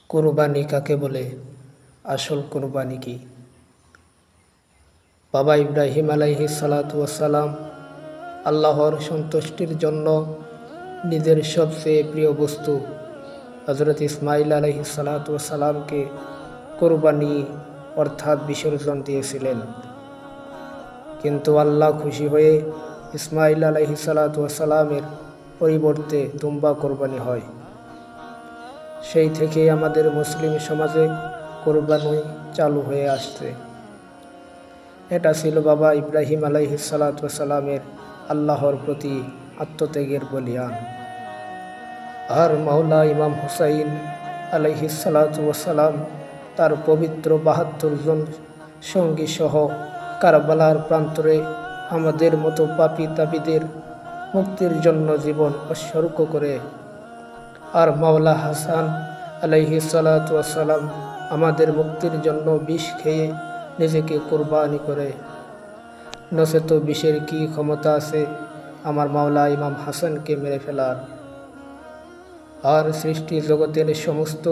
কুরবানি কাকে বলে? আসল কুরবানি কি? বাবা ইব্রাহিম আলাইহিস সালাতু ওয়াসসালাম আল্লাহর সন্তুষ্টির জন্য নিজের সবচেয়ে প্রিয় বস্তু হযরত ইসমাঈল আলাইহিস সালাতু ওয়াসসালামকে কুরবানি অর্থাৎ বিসর্জন দিয়েছিলেন। কিন্তু আল্লাহ খুশি হয়ে ইসমাঈল আলাইহিস সালাতু ওয়াসসালামের পরিবর্তে দুম্বা কোরবানি হয়। সেই থেকে আমাদের মুসলিম সমাজে কোরবানি চালু হয়ে আসছে। এটা ছিল বাবা ইব্রাহিম আলাইহিস সালাতু ওয়াসসালামের আল্লাহর প্রতি আত্মত্যাগের বলিয়ান। আর মাওলা ইমাম হুসাইন আলাইহিস সালাতু ওয়াসসালাম তার পবিত্র ৭২ জন সঙ্গী সহ কারবালার প্রান্তরে আমাদের মতো পাপী তাপীদের মুক্তির জন্য জীবন উৎসর্গ করে। আর মাওলা হাসান আলাইহিস সালাতু ওয়াসসালাম আমাদের মুক্তির জন্য বিষ খেয়ে নিজেকে কুরবানি করে। নচেত বিষের কি ক্ষমতা আছে আমার মাওলা ইমাম হাসানকে মেরে ফেলার? আর সৃষ্টি জগতের সমস্ত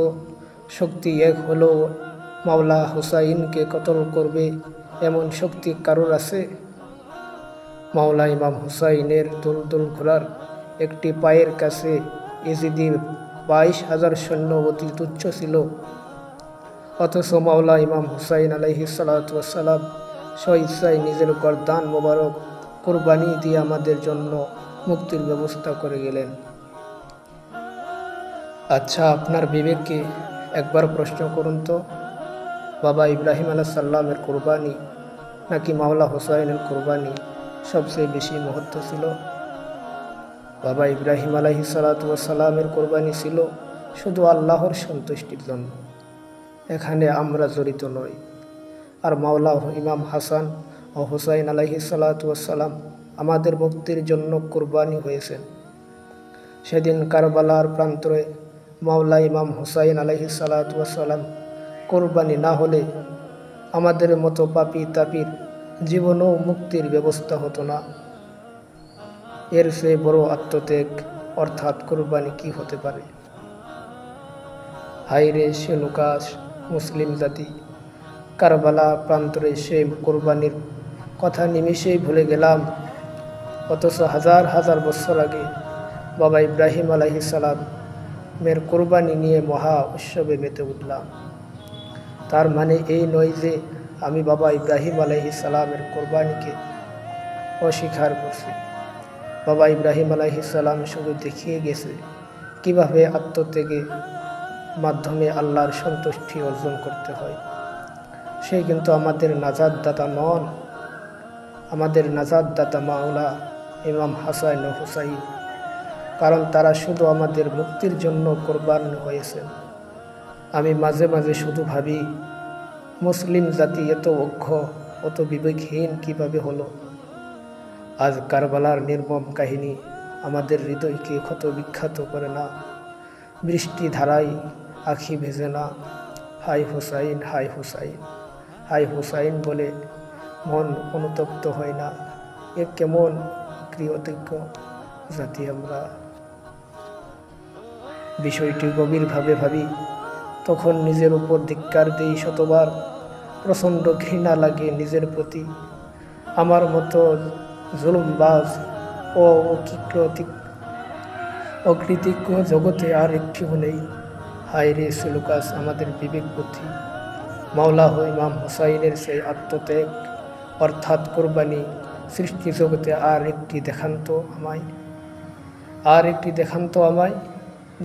শক্তি এক হলেও মাওলা হুসাইনকে কতল করবে এমন শক্তি কারোর আছে? মাওলা ইমাম হুসাইনের দুলদুল ঘোড়ার একটি পায়ের কাছে ইজিদির ২২,০০০ সৈন্য অতি তুচ্ছ ছিল। অথচ মাওলা ইমাম হুসাইন আলাইহিস সালাতু ওয়াসসালাম স্বইচ্ছায় নিজের গর্দান মোবারক কুরবানি দিয়ে আমাদের জন্য মুক্তির ব্যবস্থা করে গেলেন। আচ্ছা, আপনার বিবেককে একবার প্রশ্ন করুন তো, বাবা ইব্রাহিম আলাইহিস সালামের কুরবানি নাকি মাওলা হুসাইনের কুরবানি সবচেয়ে বেশি মহত্ব ছিল? বাবা ইব্রাহিম আলাইহিস সালাতু ওয়াসসালামের কুরবানি ছিল শুধু আল্লাহর সন্তুষ্টির জন্য, এখানে আমরা জড়িত নই। আর মাওলা ইমাম হাসান ও হুসাইন আলাইহিস সালাতু ওয়াসসালাম আমাদের মুক্তির জন্য কুরবানি হয়েছেন। সেদিন কারবালার প্রান্তরে মাওলা ইমাম হুসাইন আলাইহিস সালাতু ওয়াসসালাম কুরবানি না হলে আমাদের মতো পাপী তাপীর জীবনও মুক্তির ব্যবস্থা হতো না। এর চেয়ে বড় আত্মত্যাগ অর্থাৎ কুরবানি কি হতে পারে? হায়রে সে লুকাস মুসলিম জাতি, কারবালা প্রান্তরে সেই কুরবানির কথা নিমেষেই ভুলে গেলাম। অথচ হাজার হাজার বছর আগে বাবা ইব্রাহিম আলাইহিস সালামের কুরবানি নিয়ে মহা উৎসবে মেতে উঠলাম। তার মানে এই নয় যে আমি বাবা ইব্রাহিম আলাইহিস সালামের কুরবানিকে অস্বীকার করছি। বাবা ইব্রাহিম আলাইহিস সালাম শুধু দেখিয়ে গেছে কিভাবে আত্মত্যাগের মাধ্যমে আল্লাহর সন্তুষ্টি অর্জন করতে হয়। সে কিন্তু আমাদের নাজাত দাতা নন, আমাদের নাজাত দাতা মাওলা ইমাম হাসান ও হুসাইন, কারণ তারা শুধু আমাদের মুক্তির জন্য কোরবান হয়েছেন। আমি মাঝে মাঝে শুধু ভাবি, মুসলিম জাতি এত অজ্ঞ, অত বিবেকহীন কিভাবে হলো? আজ কারবালার নির্মম কাহিনী আমাদের হৃদয়কে ক্ষত বিখ্যাত করে না? বৃষ্টি ধারায় আখি ভেজে না? হাই হুসাইন, হাই হুসাইন, হাই হুসাইন বলে মন অনুতপ্ত হয় না? এ কেমন কৃতজ্ঞ জাতি আমরা! বিষয়টি গভীরভাবে ভাবি তখন নিজের উপর ধিক্কার দেই শতবার। প্রচণ্ড ঘৃণা লাগে নিজের প্রতি। আমার মতো জুলুমবাজ ও অকৃতজ্ঞ জগতে আর একটিও নেই। হায়রে সুলুকাস আমাদের বিবেক বুদ্ধি! মাওলা ইমাম হুসাইনের সেই আত্মত্যাগ অর্থাৎ কুরবানি সৃষ্টি জগতে আর একটি দেখান্ত আমায়।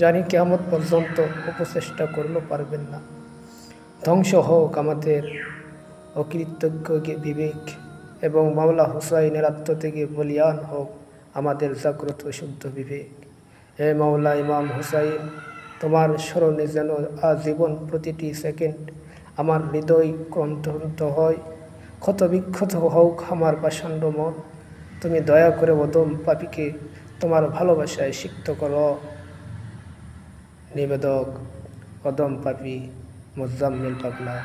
জানি কিয়ামত পর্যন্ত উপচেষ্টা করলেও পারবেন না। ধ্বংস হোক আমাদের অকৃতজ্ঞ বিবেক এবং মাওলা হুসাইনের আত্মত্যাগে বলিয়ান হোক আমাদের জাগ্রত শুদ্ধ বিবেক। হে মাওলা ইমাম হুসাইন, তোমার স্মরণে যেন আজীবন প্রতিটি সেকেন্ড আমার হৃদয় ক্রন্ত হয়, ক্ষতবিক্ষত হোক আমার পাষণ্ড মন। তুমি দয়া করে অদম পাপীকে তোমার ভালোবাসায় সিক্ত করো। নিবেদক অদম পাপী মুজাম্মিল পাগলা।